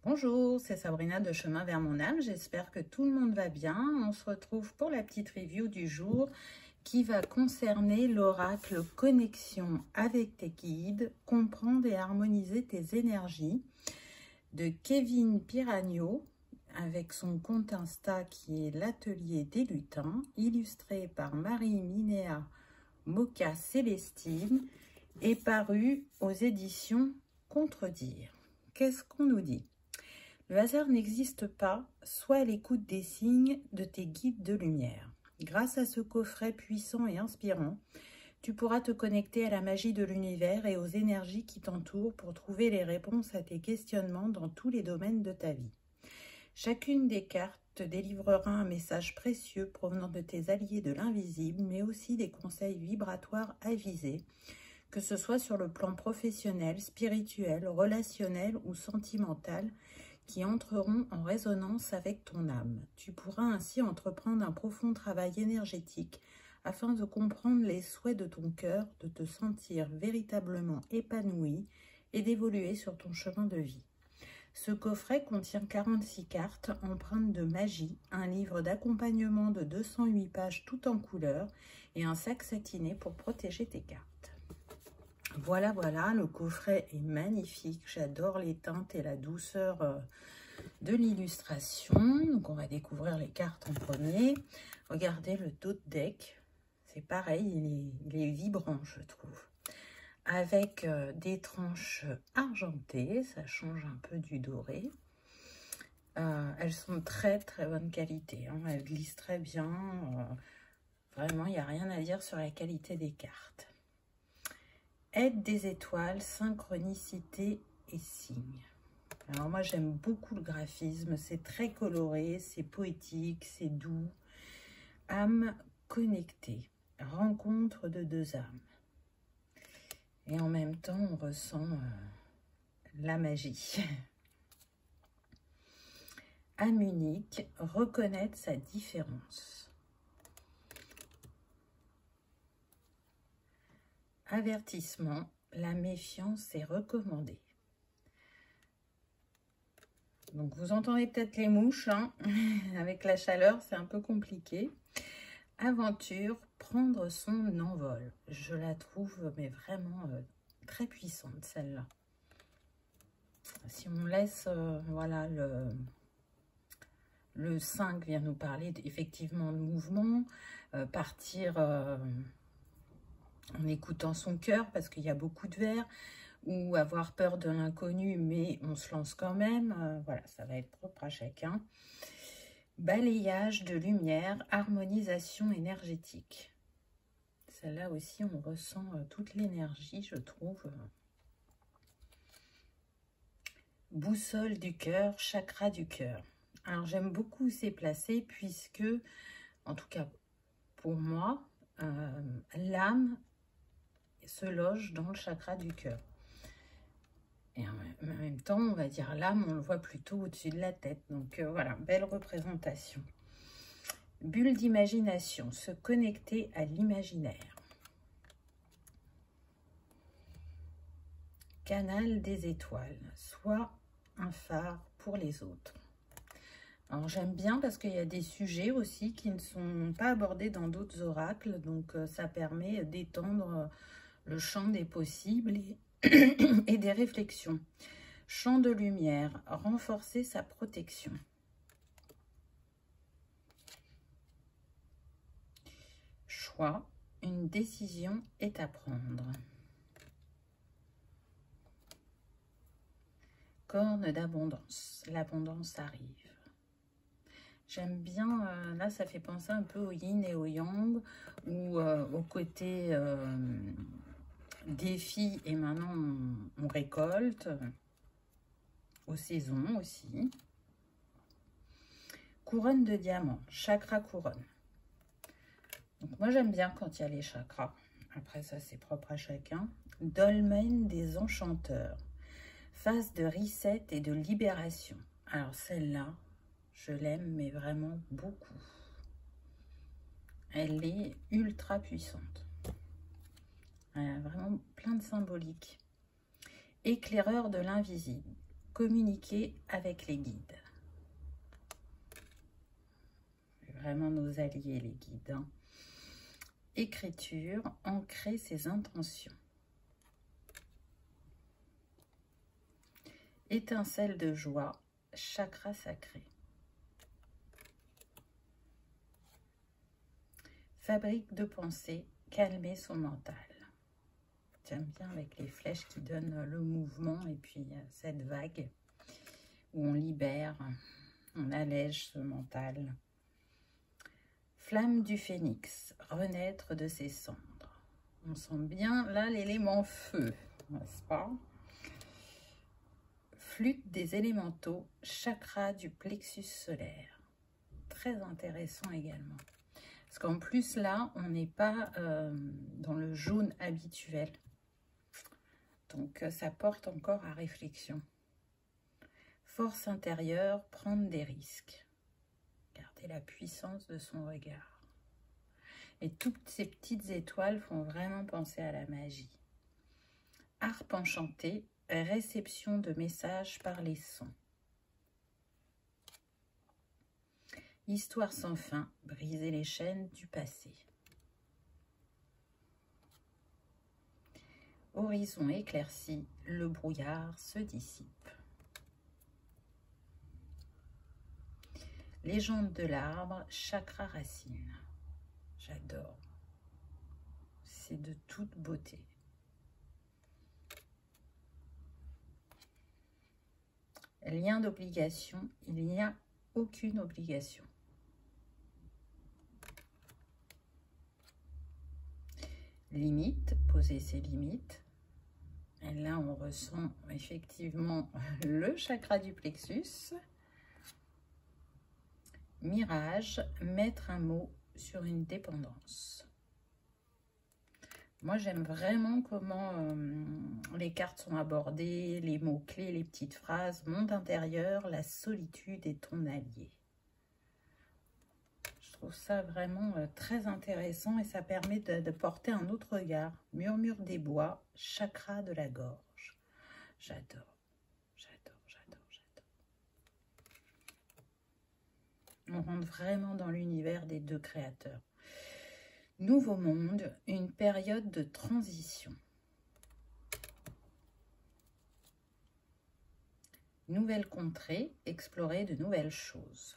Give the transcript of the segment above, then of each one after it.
Bonjour, c'est Sabrina de Chemin vers mon âme. J'espère que tout le monde va bien. On se retrouve pour la petite review du jour qui va concerner l'oracle Connexion avec tes guides, comprendre et harmoniser tes énergies de Kevin Piragno avec son compte Insta qui est l'Atelier des Lutins, illustré par Marie-Minéa Mocha Célestine et paru aux éditions Contredire. Qu'est-ce qu'on nous dit ? Le hasard n'existe pas, sois à l'écoute des signes de tes guides de lumière. Grâce à ce coffret puissant et inspirant, tu pourras te connecter à la magie de l'univers et aux énergies qui t'entourent pour trouver les réponses à tes questionnements dans tous les domaines de ta vie. Chacune des cartes te délivrera un message précieux provenant de tes alliés de l'invisible, mais aussi des conseils vibratoires avisés, que ce soit sur le plan professionnel, spirituel, relationnel ou sentimental, qui entreront en résonance avec ton âme. Tu pourras ainsi entreprendre un profond travail énergétique afin de comprendre les souhaits de ton cœur, de te sentir véritablement épanoui et d'évoluer sur ton chemin de vie. Ce coffret contient 46 cartes empreintes de magie, un livre d'accompagnement de 208 pages tout en couleurs et un sac satiné pour protéger tes cartes. Voilà, le coffret est magnifique. J'adore les teintes et la douceur de l'illustration. Donc, on va découvrir les cartes en premier. Regardez le dos de deck. C'est pareil, il est vibrant, je trouve. Avec des tranches argentées, ça change un peu du doré. Elles sont de très bonne qualité, hein. Elles glissent très bien. Vraiment, il n'y a rien à dire sur la qualité des cartes. Aide des étoiles, synchronicité et signes. Alors moi j'aime beaucoup le graphisme, c'est très coloré, c'est poétique, c'est doux. Âme connectée, rencontre de deux âmes. Et en même temps on ressent la magie. Âme unique, reconnaître sa différence. Avertissement, la méfiance est recommandée. Donc vous entendez peut-être les mouches, hein. Avec la chaleur c'est un peu compliqué. Aventure, prendre son envol. Je la trouve mais vraiment très puissante celle-là. Si on laisse, voilà, le 5 vient nous parler effectivement de mouvement, partir en écoutant son cœur parce qu'il y a beaucoup de verre, ou avoir peur de l'inconnu, mais on se lance quand même. Voilà, ça va être propre à chacun. Balayage de lumière, harmonisation énergétique. Celle-là aussi, on ressent toute l'énergie, je trouve. Boussole du cœur, chakra du cœur. Alors, j'aime beaucoup où c'est placé, puisque, en tout cas, pour moi, l'âme se loge dans le chakra du cœur. Et en même temps, on va dire l'âme, on le voit plutôt au-dessus de la tête. Donc voilà, belle représentation. Bulle d'imagination, se connecter à l'imaginaire. Canal des étoiles, soit un phare pour les autres. Alors j'aime bien parce qu'il y a des sujets aussi qui ne sont pas abordés dans d'autres oracles. Donc ça permet d'étendre le champ des possibles et des réflexions. Champ de lumière, renforcer sa protection. Choix, une décision est à prendre. Corne d'abondance, l'abondance arrive. J'aime bien, là ça fait penser un peu au yin et au yang, ou au côté défi et maintenant on récolte, aux saisons aussi. Couronne de diamant, chakra couronne. Donc moi j'aime bien quand il y a les chakras. Après ça c'est propre à chacun. Dolmen des enchanteurs. Phase de reset et de libération. Alors celle-là, je l'aime mais vraiment beaucoup. Elle est ultra puissante. Elle a vraiment plein de symboliques. Éclaireur de l'invisible. communiquer avec les guides. Vraiment nos alliés, les guides. Hein. Écriture, ancrer ses intentions. Étincelle de joie, chakra sacré. Fabrique de pensée, calmer son mental. J'aime bien avec les flèches qui donnent le mouvement et puis cette vague où on libère, on allège ce mental. Flamme du phénix, renaître de ses cendres. On sent bien là l'élément feu, n'est-ce pas? Flûte des élémentaux, chakra du plexus solaire. Très intéressant également. Parce qu'en plus là, on n'est pas dans le jaune habituel. Donc ça porte encore à réflexion. Force intérieure, prendre des risques. Garder la puissance de son regard. Et toutes ces petites étoiles font vraiment penser à la magie. Harpe enchantée, réception de messages par les sons. Histoire sans fin, briser les chaînes du passé. Horizon éclairci, le brouillard se dissipe. Légende de l'arbre, chakra racine. J'adore. C'est de toute beauté. Lien d'obligation, il n'y a aucune obligation. Limite, poser ses limites. Et là, on ressent effectivement le chakra du plexus. Mirage, mettre un mot sur une dépendance. Moi, j'aime vraiment comment les cartes sont abordées, les mots-clés, les petites phrases. Monde intérieur, la solitude est ton allié. Je trouve ça vraiment très intéressant et ça permet de porter un autre regard. Murmure des bois, chakra de la gorge. J'adore, j'adore, j'adore, j'adore. On rentre vraiment dans l'univers des deux créateurs. Nouveau monde, une période de transition. Nouvelle contrée, explorer de nouvelles choses.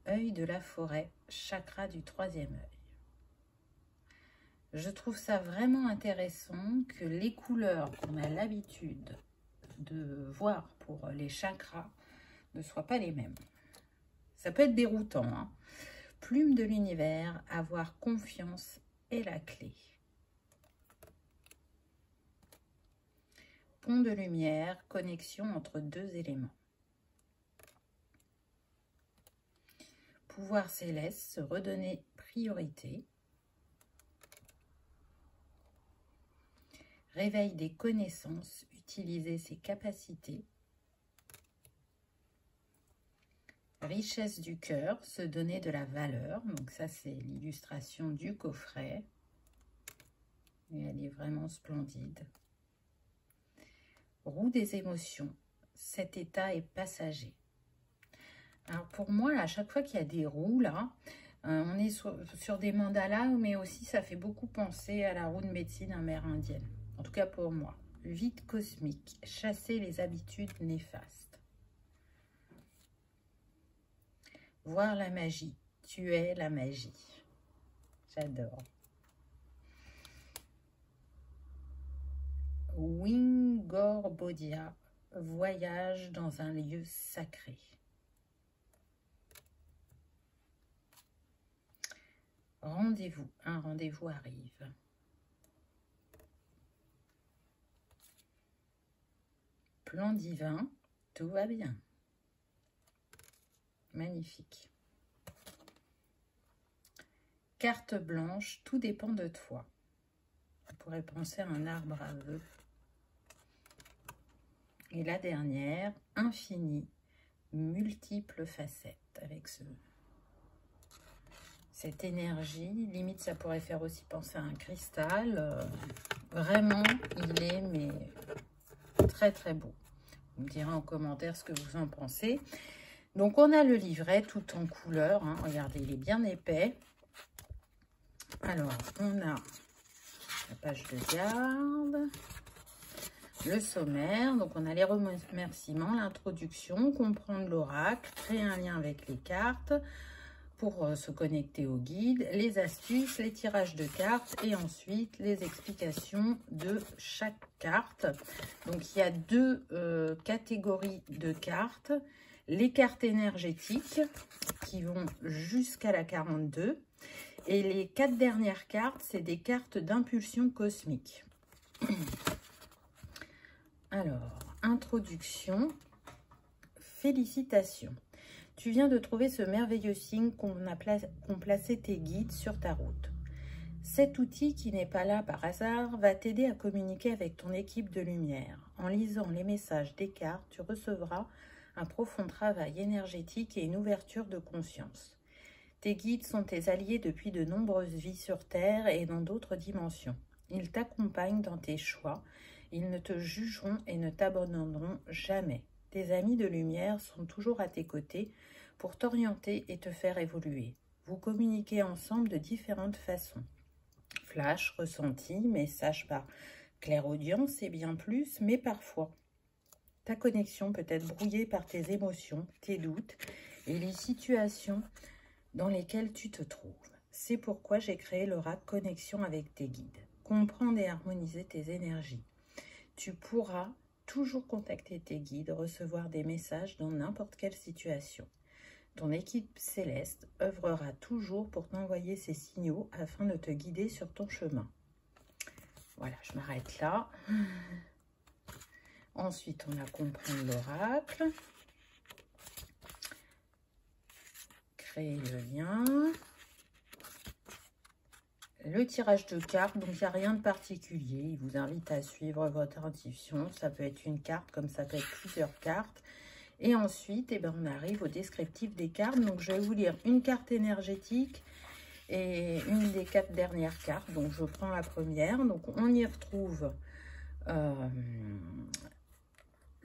Œil de la forêt, chakra du troisième œil. Je trouve ça vraiment intéressant que les couleurs qu'on a l'habitude de voir pour les chakras ne soient pas les mêmes. Ça peut être déroutant, hein. Plume de l'univers, avoir confiance est la clé. Pont de lumière, connexion entre deux éléments. Pouvoir céleste, se redonner priorité. Réveil des connaissances, utiliser ses capacités. Richesse du cœur, se donner de la valeur. Donc ça, c'est l'illustration du coffret. Et elle est vraiment splendide. Roue des émotions, cet état est passager. Alors pour moi, là, à chaque fois qu'il y a des roues, là, on est sur des mandalas, mais aussi ça fait beaucoup penser à la roue de médecine amérindienne. En tout cas pour moi. Vide cosmique, chasser les habitudes néfastes. Voir la magie, tu es la magie. J'adore. Wingorbodia, voyage dans un lieu sacré. Rendez-vous, un rendez-vous arrive. Plan divin, tout va bien. Magnifique. Carte blanche, tout dépend de toi. On pourrait penser à un arbre à vœux. Et la dernière, infini, multiples facettes, avec cette énergie. Limite, ça pourrait faire aussi penser à un cristal. Vraiment, il est mais Très très beau. Vous me direz en commentaire ce que vous en pensez. Donc on a le livret tout en couleur, hein. Regardez, il est bien épais. Alors on a la page de garde, le sommaire, donc on a les remerciements, l'introduction, comprendre l'oracle, créer un lien avec les cartes pour se connecter au guide, les astuces, les tirages de cartes et ensuite les explications de chaque carte. Donc il y a deux catégories de cartes. Les cartes énergétiques qui vont jusqu'à la 42 et les 4 dernières cartes, c'est des cartes d'impulsion cosmique. Alors, introduction, félicitations. Tu viens de trouver ce merveilleux signe qu'ont placé tes guides sur ta route. Cet outil qui n'est pas là par hasard va t'aider à communiquer avec ton équipe de lumière. En lisant les messages des cartes, tu recevras un profond travail énergétique et une ouverture de conscience. Tes guides sont tes alliés depuis de nombreuses vies sur Terre et dans d'autres dimensions. Ils t'accompagnent dans tes choix, ils ne te jugeront et ne t'abandonneront jamais. Tes amis de lumière sont toujours à tes côtés pour t'orienter et te faire évoluer. Vous communiquez ensemble de différentes façons. Flash, ressenti, message par clairaudience et bien plus, mais parfois. Ta connexion peut être brouillée par tes émotions, tes doutes et les situations dans lesquelles tu te trouves. C'est pourquoi j'ai créé l'oracle Connexion avec tes guides. Comprendre et harmoniser tes énergies. Tu pourras toujours contacter tes guides, recevoir des messages dans n'importe quelle situation. Ton équipe céleste œuvrera toujours pour t'envoyer ces signaux afin de te guider sur ton chemin. Voilà, je m'arrête là. Ensuite, on a comprendre l'oracle. Créer le lien. Le tirage de cartes, donc il n'y a rien de particulier. Il vous invite à suivre votre intuition. Ça peut être une carte comme ça peut être plusieurs cartes. Et ensuite, eh ben, on arrive au descriptif des cartes. Donc je vais vous lire une carte énergétique et une des 4 dernières cartes. Donc je prends la première. Donc on y retrouve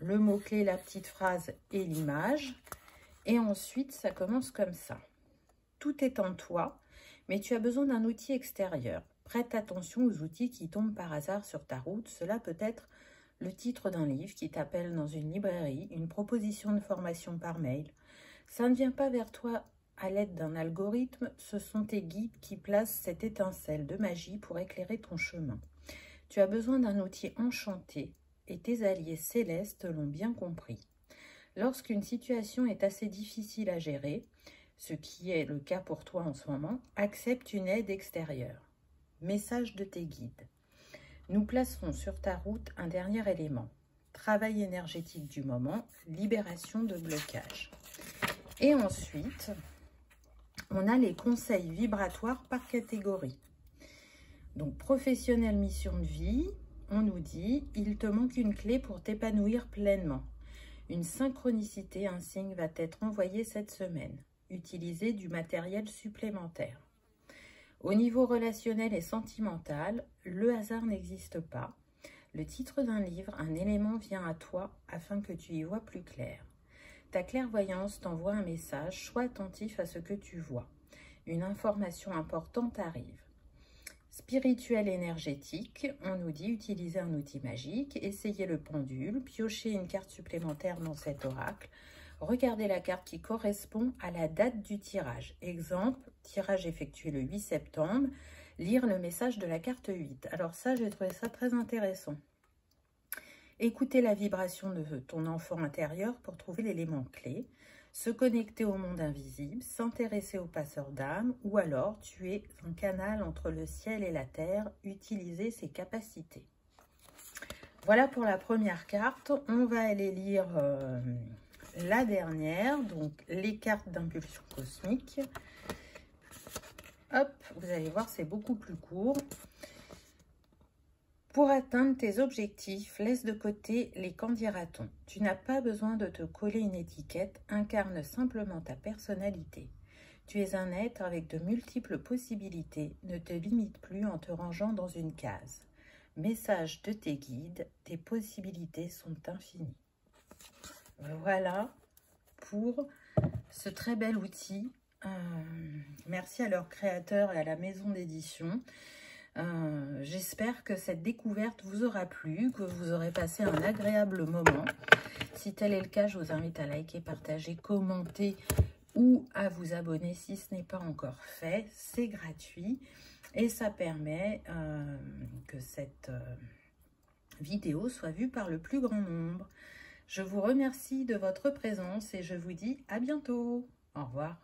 le mot-clé, la petite phrase et l'image. Et ensuite, ça commence comme ça. Tout est en toi, mais tu as besoin d'un outil extérieur. Prête attention aux outils qui tombent par hasard sur ta route. Cela peut être le titre d'un livre qui t'appelle dans une librairie, une proposition de formation par mail. Ça ne vient pas vers toi à l'aide d'un algorithme. Ce sont tes guides qui placent cette étincelle de magie pour éclairer ton chemin. Tu as besoin d'un outil enchanté et tes alliés célestes l'ont bien compris. Lorsqu'une situation est assez difficile à gérer, ce qui est le cas pour toi en ce moment, accepte une aide extérieure. Message de tes guides. Nous placerons sur ta route un dernier élément. Travail énergétique du moment, libération de blocage. Et ensuite, on a les conseils vibratoires par catégorie. Donc, professionnel, mission de vie, on nous dit, il te manque une clé pour t'épanouir pleinement. Une synchronicité, un signe va être envoyé cette semaine. Utilisez du matériel supplémentaire. Au niveau relationnel et sentimental, le hasard n'existe pas. Le titre d'un livre, un élément vient à toi afin que tu y vois plus clair. Ta clairvoyance t'envoie un message, sois attentif à ce que tu vois. Une information importante arrive. Spirituel énergétique, on nous dit utiliser un outil magique, essayez le pendule, piochez une carte supplémentaire dans cet oracle, regardez la carte qui correspond à la date du tirage. Exemple, tirage effectué le 8 septembre, lire le message de la carte 8. Alors ça, j'ai trouvé ça très intéressant. Écoutez la vibration de ton enfant intérieur pour trouver l'élément clé. Se connecter au monde invisible, s'intéresser aux passeurs d'âme ou alors tu es un canal entre le ciel et la terre, utilisez ses capacités. Voilà pour la première carte. On va aller lire la dernière, donc les cartes d'impulsion cosmique. Hop, vous allez voir, c'est beaucoup plus court. Pour atteindre tes objectifs, laisse de côté les qu'en dira-t-on. Tu n'as pas besoin de te coller une étiquette, incarne simplement ta personnalité. Tu es un être avec de multiples possibilités, ne te limite plus en te rangeant dans une case. Message de tes guides, tes possibilités sont infinies. Voilà pour ce très bel outil. Merci à leur créateur et à la maison d'édition. J'espère que cette découverte vous aura plu, que vous aurez passé un agréable moment. Si tel est le cas, je vous invite à liker, partager, commenter ou à vous abonner si ce n'est pas encore fait. C'est gratuit et ça permet que cette vidéo soit vue par le plus grand nombre. Je vous remercie de votre présence et je vous dis à bientôt. Au revoir.